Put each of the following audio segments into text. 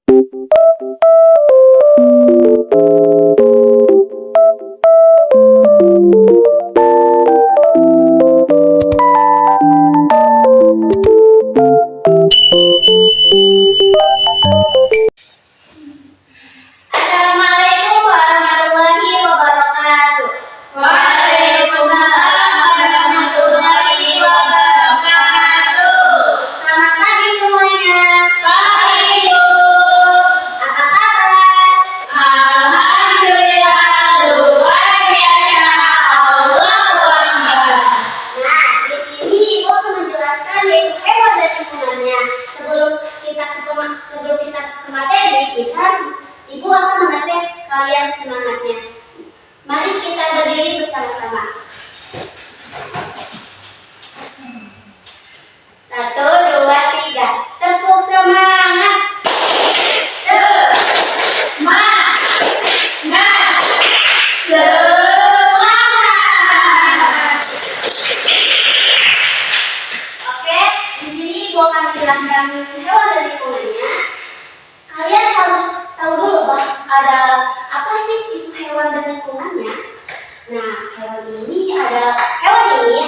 Assalamualaikum warahmatullahi wabarakatuh. Waalaikumsalam warahmatullahi wabarakatuh. Selamat pagi semuanya. Pagi Bu. Apa kabar? Alhamdulillah luar biasa. Allahu Akbar. Nah, di sini Ibu akan menjelaskan yaitu hewan dan lingkungannya. Sebelum kita ke materi, Ibu akan mengetes kalian semangatnya. Mari kita berdiri bersama-sama. 1, 2, 3. Tepuk semangat. Semangat. Semangat. Oke, di sini Ibu akan menjelaskan hewan dan lingkungannya. Kalian harus tahu dulu ada apa sih itu hewan dan lingkungannya. Nah, hewan ini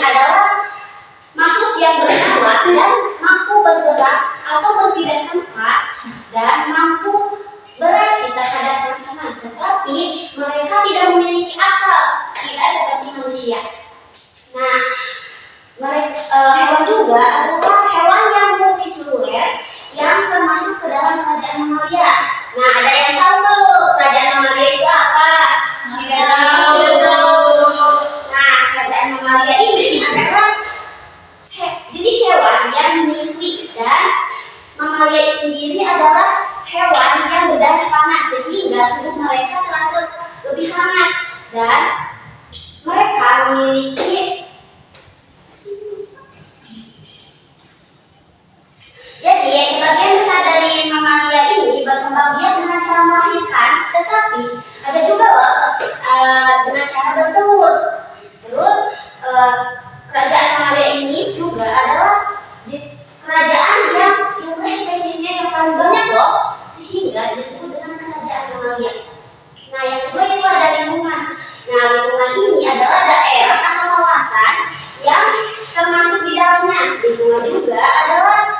adalah makhluk yang bernyawa dan mampu bergerak atau berpindah tempat dan mampu bereaksi terhadap pasangan, tetapi mereka tidak memiliki akal, tidak seperti manusia. Nah, hewan juga adalah hewan yang multiseluler yang termasuk ke dalam kerajaan mamalia. Nah, ada yang tahu belum kerajaan mamalia itu apa? Nah, kerajaan mamalia ini adalah jenis hewan yang menyusui, dan mamalia sendiri adalah hewan yang berdarah panas sehingga tubuh mereka terasa lebih hangat, dan mereka memiliki Jadi, sebagian besar dari mamalia ini berkembang biak dengan cara melahirkan, tetapi ada juga loh dengan cara bertelur. Terus, kerajaan mamalia ini juga adalah kerajaan yang juga spesiesnya yang paling banyak loh, sehingga disebut dengan kerajaan mamalia. Nah, yang kedua itu ada lingkungan. Nah, lingkungan ini adalah daerah atau kawasan yang termasuk di dalamnya. Lingkungan juga adalah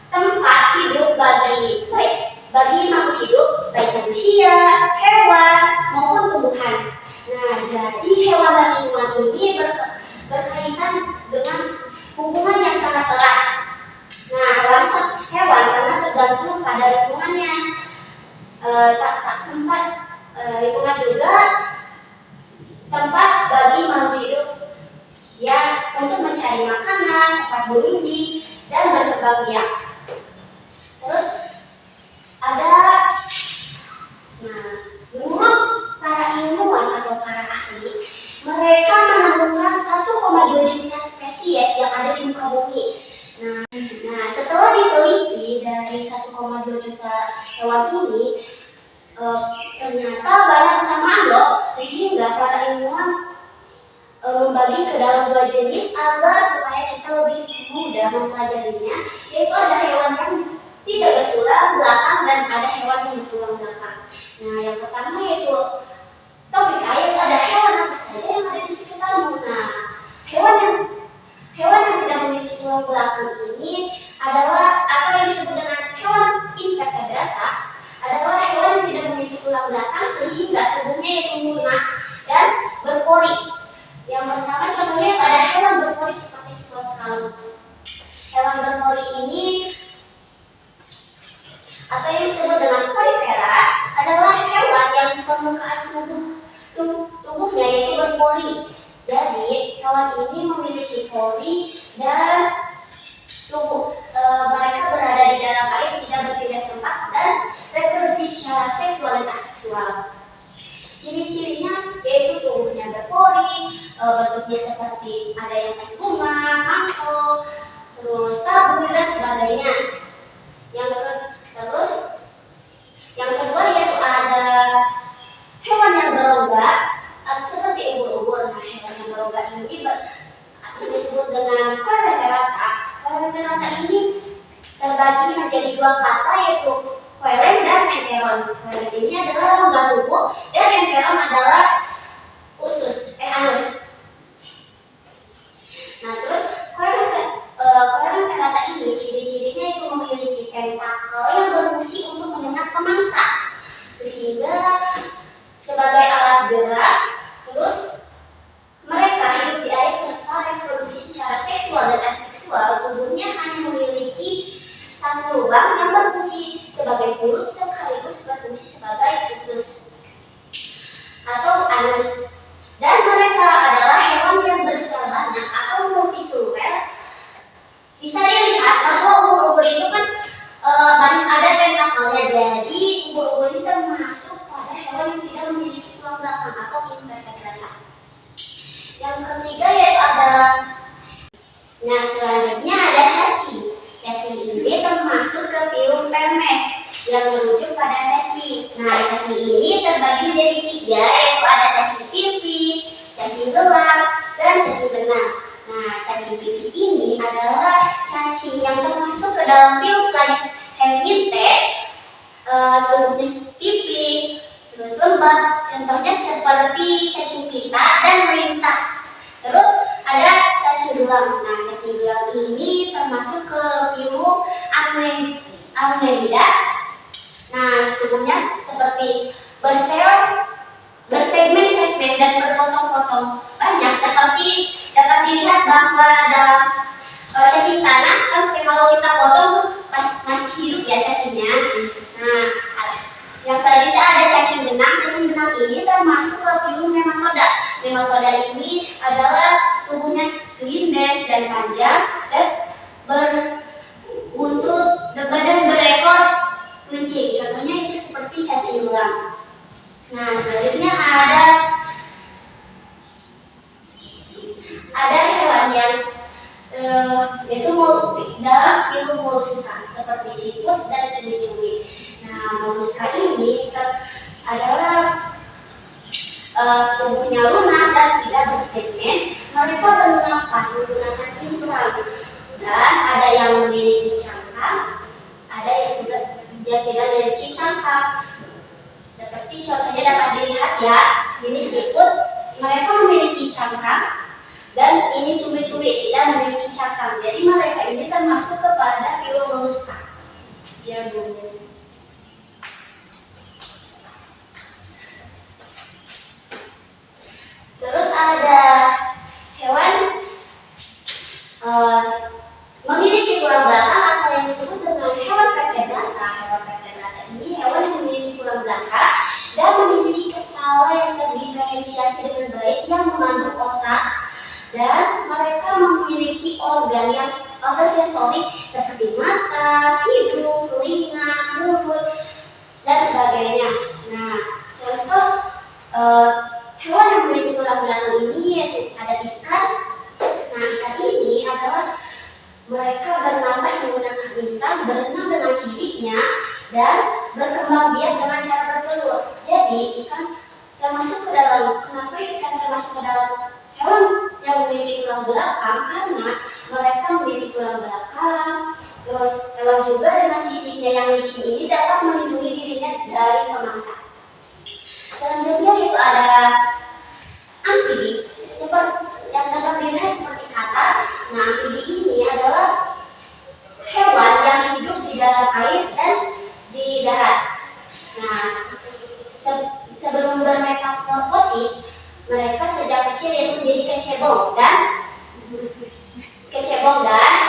tempat hidup bagi makhluk hidup, baik manusia, hewan maupun tumbuhan. Nah, jadi hewan dan lingkungan ini berkaitan dengan hubungan yang sangat erat. Nah, hewan sangat tergantung pada lingkungannya. Lingkungan juga tempat bagi makhluk hidup ya untuk mencari makanan, tempat berunding dan berkembang biak. Terus menurut para ilmuwan atau para ahli, mereka menemukan 1,2 juta spesies yang ada di muka bumi. Nah, setelah diteliti dari 1,2 juta hewan ini, ternyata banyak kesamaan loh, sehingga para ilmuwan membagi ke dalam 2 jenis agar supaya kita lebih mudah mempelajarinya, yaitu ada hewan yang tidak bertulang belakang dan ada hewan yang bertulang belakang. Nah, yang pertama yaitu topik yaitu ada hewan apa saja yang ada di sekitarmu. Nah, hewan yang tidak memiliki tulang belakang ini adalah atau yang disebut dengan hewan invertebrata, adalah hewan yang tidak memiliki tulang belakang sehingga tubuhnya itu lunak dan berpori. Yang pertama contohnya ada hewan berpori seperti spons. Hewan berpori ini atau yang disebut dengan porifera adalah hewan yang permukaan tubuhnya yaitu berpori. Jadi hewan ini memiliki pori dan mereka berada di dalam air, tidak berpindah tempat dan reproduksi secara seksual. Ciri-cirinya yaitu tubuhnya berpori, bentuknya seperti ada yang es bunga, mangkok, terus tabur dan sebagainya. Yang kedua yaitu ada hewan yang berongga seperti ubur-ubur. Nah, hewan yang berongga ini disebut dengan Coeloterata. Coeloterata ini terbagi menjadi 2 kata yaitu coelen dan yang berfungsi untuk menyengat pemangsa, sehingga sebagai alat gerak. Terus mereka hidup di air serta reproduksi secara seksual dan aseksual. Tubuhnya hanya memiliki satu lubang yang berfungsi sebagai mulut sekaligus berfungsi sebagai usus atau anus. Dan mereka adalah hewan yang bersel banyak atau multiseluler. Bisa dilihat bahwa ubur-ubur itu kan ada tentakelnya. Jadi ubur-ubur ini termasuk pada hewan yang tidak memiliki tulang belakang atau invertebrata. Yang ketiga yaitu selanjutnya ada cacing. Cacing ini termasuk ke phylum Permes yang merujuk pada cacing. Nah, cacing ini terbagi menjadi 3, yaitu ada cacing pipih, cacing belang, dan cacing benang. Nah, cacing pipih ini adalah cacing yang termasuk ke dalam phylum Helminthes. Tubuhnya pipih, terus lembab, contohnya seperti cacing pita dan merintah. Terus ada cacing belang. Nah, cacing belang ini termasuk ke phylum Annelida. Nah, tubuhnya seperti bersegmen-segmen dan berpotong-potong banyak, seperti dapat dilihat bahwa dalam cacing tanah kan kalau kita potong tuh masih hidup ya cacingnya. Nah, yang selanjutnya ada cacing benang. Cacing benang ini termasuk ke phylum Nematoda. Nematoda ini adalah tubuhnya silindes dan panjang dan berbuntut dan berekor runcing. Contohnya itu seperti cacing belang. Nah, selanjutnya ada hewan yang yaitu dalam phylum Mollusca seperti siput dan cumi-cumi. Nah, Mollusca ini adalah tubuhnya lunak dan tidak bersegmen. Mereka bernapas menggunakan insang, dan ada yang memiliki cangkang, ada yang tidak memiliki cangkang. Seperti contohnya dapat dilihat ya, ini siput, mereka memiliki cangkang, dan ini cumi-cumi tidak memiliki cangkang. Jadi mereka ini termasuk kepada phylum Mollusca. Ya, Bu. Terus ada hewan memiliki tulang belakang atau yang disebut dengan hewan vertebrata. Hewan vertebrata ini hewan yang memiliki tulang belakang dan memiliki kepala yang terdiferensiasi dengan baik yang mengandung otak, dan mereka memiliki organ sensorik seperti mata, hidung, telinga, mulut, dan sebagainya. Nah, contoh hewan yang memiliki tulang belakang ini yaitu ada ikan. Nah, ikan ini adalah mereka bernapas menggunakan insang, berenang dengan siripnya, dan berkembang biak dengan cara bertelur. Jadi ikan termasuk ke dalam, kenapa ikan termasuk ke dalam hewan yang memiliki tulang belakang? Karena mereka memiliki tulang belakang. Terus hewan juga dengan sisiknya yang licin ini dapat melindungi dirinya dari pemangsa. Selanjutnya itu ada amfibi, seperti yang dapat dilihat seperti katak. Nah, amfibi ini adalah hewan yang hidup di dalam air dan di darat. Nah, sebelum bermetamorfosis, mereka sejak kecil yaitu menjadi kecebong dan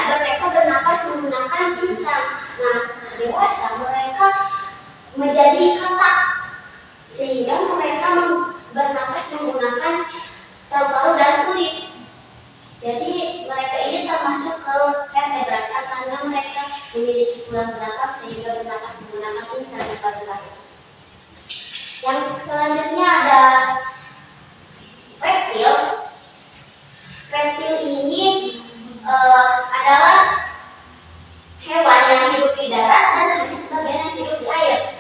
mereka bernapas menggunakan insang. Nah, setelah dewasa mereka menjadi katak, sehingga mereka bernapas menggunakan paru-paru dan kulit. Jadi mereka ini termasuk ke vertebrata karena mereka memiliki tulang belakang sehingga bernapas menggunakan insang dan paru-paru. Yang selanjutnya ada reptil. Reptil ini adalah hewan yang hidup di darat dan hanya sebagian yang hidup di air.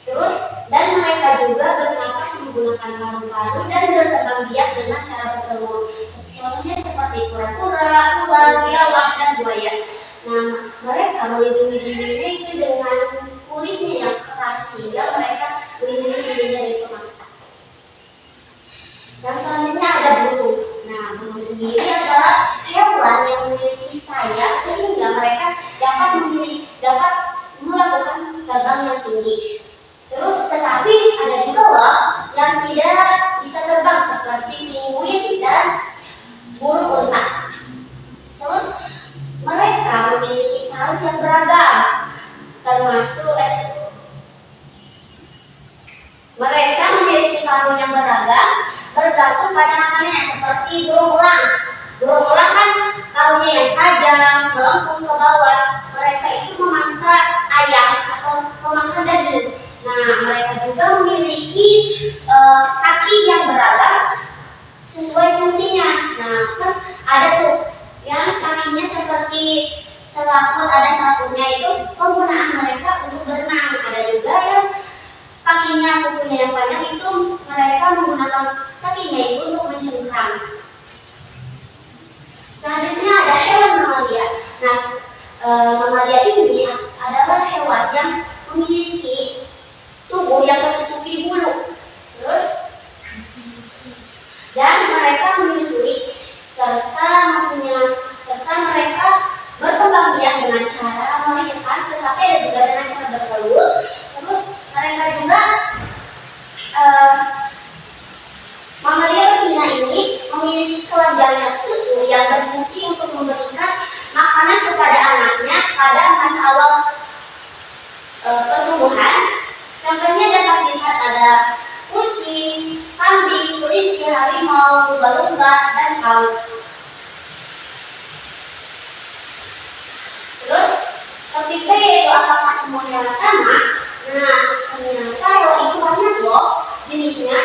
Terus dan mereka juga bernapas menggunakan paru-paru dan berkembang biak dengan cara bertelur. Contohnya seperti kura-kura, ular, biawak, dan buaya. Nah, mereka melindungi dirinya itu dengan kulitnya yang keras sehingga mereka melindungi dirinya dari pemangsa. Yang selanjutnya ada burung. Nah, burung sendiri adalah hewan yang memiliki sayap sehingga mereka dapat melakukan terbang yang tinggi. Terus tetapi ada juga loh yang tidak bisa terbang seperti penguin dan burung unta. Terus mereka memiliki paruh yang beragam, termasuk mereka memiliki paruh yang beragam bergantung pada makanannya, seperti burung elang. Burung elang kan paruhnya yang tajam, melengkung ke bawah. Mereka itu memangsa ayam atau memakan daging. Nah, mereka juga memiliki kaki yang beragam sesuai fungsinya. Nah, kan ada tuh yang kakinya seperti selaput, ada selaputnya, itu penggunaan mereka untuk berenang. Ada juga yang kakinya, kukunya yang panjang, itu mereka menggunakan kakinya itu untuk mencengkram. Selanjutnya ada hewan mamalia. Nah, mamalia ini adalah hewan yang memiliki tubuh yang tertutupi bulu. Terus dan mereka menyusui serta mereka berkembang biak dengan cara melahirkan, tetapi ada juga dengan cara bertelur. Terus mereka juga mamalia betina ini memiliki kelenjar susu yang berfungsi untuk memberikan makanan kepada anaknya pada masa awal pertumbuhan. Contohnya dapat dilihat ada kucing, kambing, kelinci, harimau, lumba-lumba, dan paus. Terus ketiga yaitu apakah semuanya sama? Nah, ternyata hewan itu banyak loh jenisnya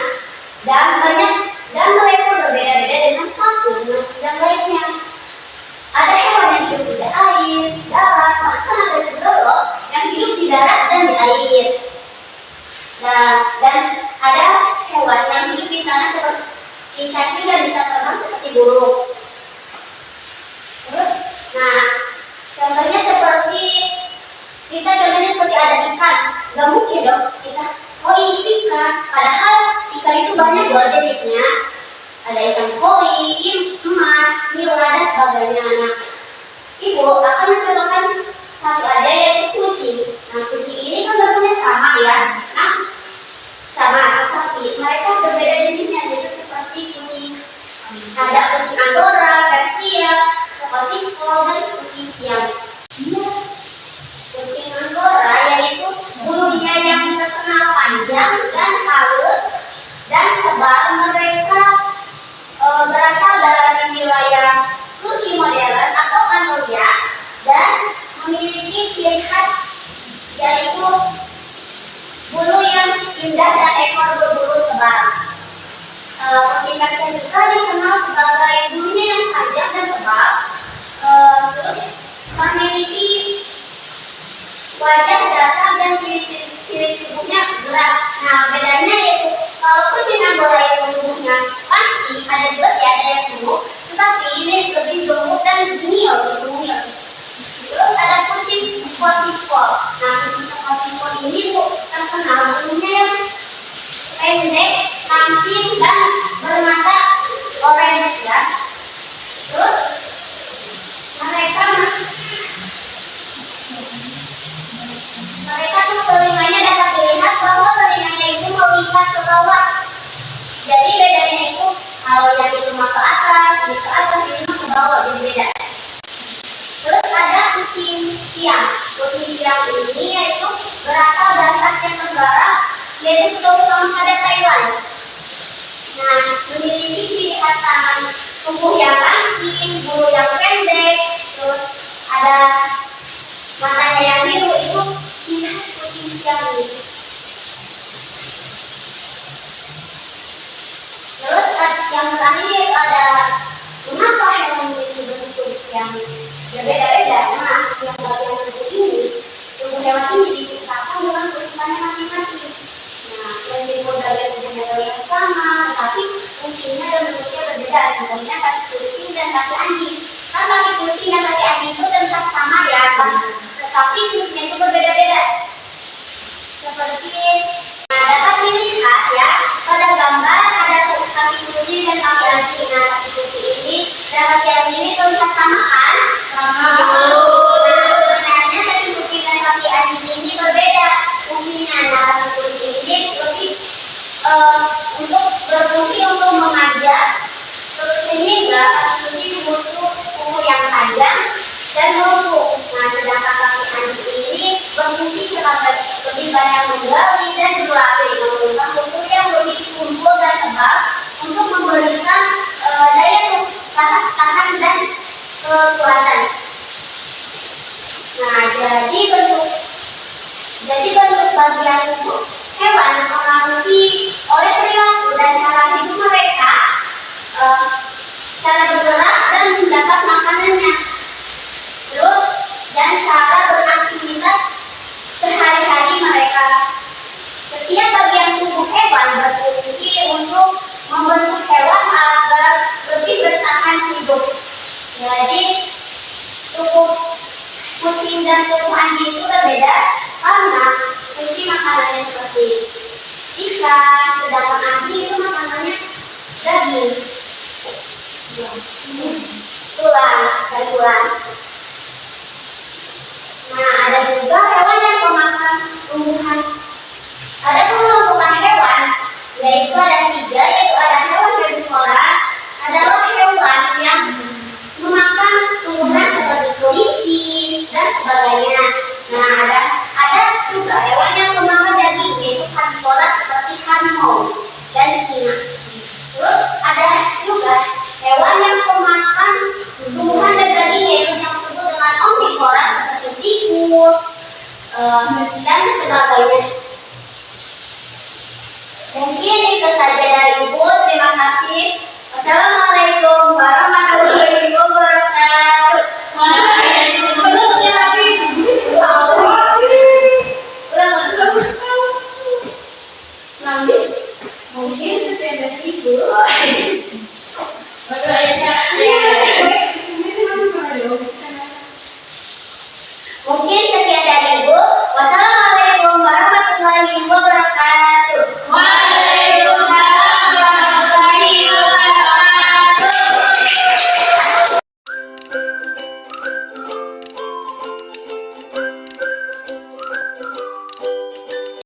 dan mereka berbeda-beda dengan satu yang lainnya. Ada hewan yang hidup di air, darat, bahkan ada juga loh yang hidup di darat dan di air. Dan ada hewan yang hidup di tanah seperti cacing dan bisa terbang seperti burung. Terus, nah, contohnya seperti ada ikan. Gak mungkin dong kita, oh ini ikan. Padahal ikan itu banyak loh jenisnya. Ada ikan koi, emas, nila, dan sebagainya. Nah, ibu akan mencontohkan satu aja yaitu kucing. Nah, kucing ini kan bentuknya sama ya. Nah, sama, tetapi mereka berbeda jenisnya, yaitu seperti kucing. Ada kucing Angora, Persia, Scottish Fold, dan kucing Siam. Kucing Angora yaitu bulunya yang terkenal panjang dan halus dan tebal. Mereka berasal dari wilayah Turki modern atau Anatolia dan memiliki ciri khas yaitu bulu yang indah dan ekor berbulu tebal. Kucing Persia juga dikenal sebagai bulunya yang panjang dan tebal. Terus memiliki wajah datar dan ciri tubuhnya gerak. Nah, bedanya yaitu kalau kucing Angora itu tubuhnya pansi, ada juga sih ada yang gemuk, tetapi ini lebih gemuk dan mungil. Terus ada kucing Scottish Fold. Nah, kucing Scottish Fold ini terkenal bulunya yang pendek, langsing, dan bermata orange ya. Terus mereka tuh telinganya dapat dilihat bahwa telinganya itu melihat ke bawah. Jadi bedanya itu kalau yang itu mah ke atas, ini ke atas, ini mah ke bawah, jadi beda. Terus ada kucing Siam. Kucing Siam ini yaitu berasal dari Asia Tenggara, yaitu terutama pada Thailand. Nah, memiliki ciri khas tangan tubuh yang langsing, bulu yang pendek, terus ada matanya yang biru, itu ciri khas kucing Siam ini. Terus yang terakhir ada mengapa hewan memiliki bentuk yang berbeda-beda. Nah, yang bagian tubuh ini, tubuh hewan ini diciptakan dengan keunikannya masing-masing. Nah, meskipun bagian tubuhnya yang sama, tapi fungsinya dan bentuknya berbeda. Contohnya kaki kucing dan kaki anjing. Kan kaki kucing dan kaki anjing itu terlihat sama ya, tetapi fungsinya itu berbeda-beda. Seperti dapat dilihat ya pada gambar ada kaki kucing dan kaki anjing. Nah, kaki kucing ini dan kaki anjing ini terlihat sama kan? Sebenarnya kaki kucing dan kaki anjing ini berbeda juga kaki kucing butuh umur yang panjang dan lumpuh. Nah, sedangkan kaki anjing ini berfungsi sebagai lebih banyak menggali dan berlari, menggunakan kuku yang lebih kumpul dan tebal untuk memberikan daya tahan dan kekuatan. Nah, jadi bentuk bagian tubuh hewan mempengaruhi oleh perilaku dan cara hidup mereka, cara bergerak dan mendapat makanannya, terus dan cara beraktivitas sehari-hari mereka. Setiap bagian tubuh hewan berfungsi untuk membentuk hewan agar lebih bertahan hidup. Jadi tubuh kucing dan tubuh anjing itu berbeda karena kucing makanannya seperti ikan, sedangkan anjing itu makanannya daging, tulang dan tulang. Nah, ada juga hewan yang pemakan tumbuhan. Ada pengelompokan hewan, yaitu ada 3, yaitu ada hewan herbivora, adalah hewan yang memakan tumbuhan seperti kelinci dan sebagainya. Nah, ada juga hewan yang memakan daging, yaitu karnivora seperti harimau dan singa. Terus ada juga hewan yang memakan tumbuhan dan daging, yaitu yang disebut dengan omnivora seperti tikus dan sebagainya. Mungkin itu saja dari Ibu. Terima kasih. Wassalamualaikum warahmatullahi wabarakatuh. Mungkin sepeda Ibu. Betul ya.